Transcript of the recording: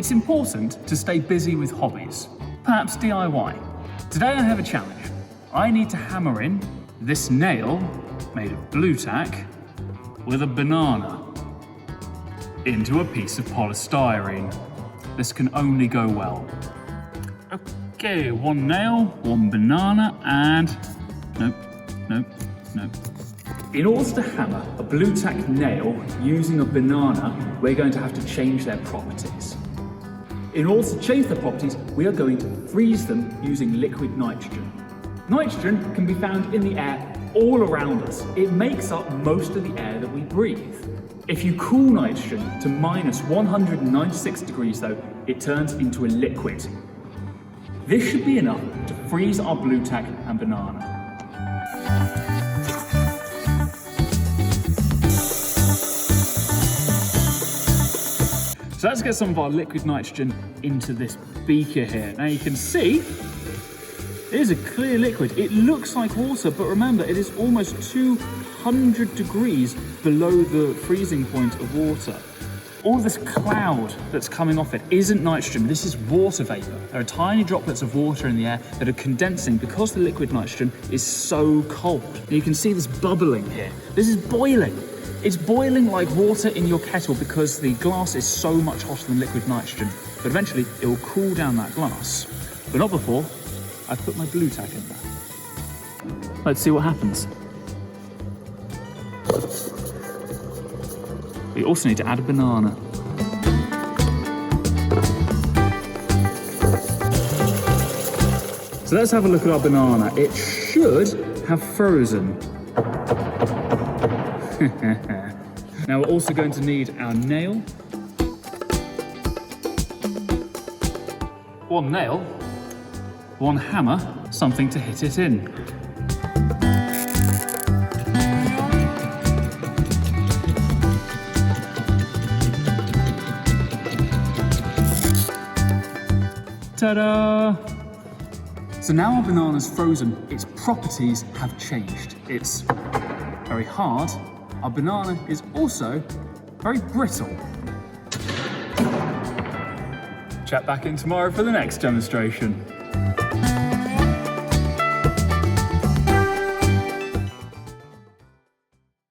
It's important to stay busy with hobbies, perhaps DIY. Today I have a challenge. I need to hammer in this nail made of Blu Tack with a banana into a piece of polystyrene. This can only go well. Okay, one nail, one banana, and nope. In order to hammer a Blu Tack nail using a banana, we're going to have to change their properties. In order to change their properties, we are going to freeze them using liquid nitrogen. Nitrogen can be found in the air all around us. It makes up most of the air that we breathe. If you cool nitrogen to minus 196 degrees though, it turns into a liquid. This should be enough to freeze our Blu Tack and banana. So let's get some of our liquid nitrogen into this beaker here. Now you can see, it is a clear liquid. It looks like water, but remember, it is almost 200 degrees below the freezing point of water. All this cloud that's coming off it isn't nitrogen, this is water vapor. There are tiny droplets of water in the air that are condensing because the liquid nitrogen is so cold. And you can see this bubbling here. This is boiling. It's boiling like water in your kettle because the glass is so much hotter than liquid nitrogen. But eventually it will cool down that glass. But not before I put my Blu Tack in there. Let's see what happens. We also need to add a banana. So let's have a look at our banana. It should have frozen. Now we're also going to need our nail. One nail, one hammer, something to hit it in. Ta-da! So now our banana's frozen, its properties have changed. It's very hard. Our banana is also very brittle. Check back in tomorrow for the next demonstration.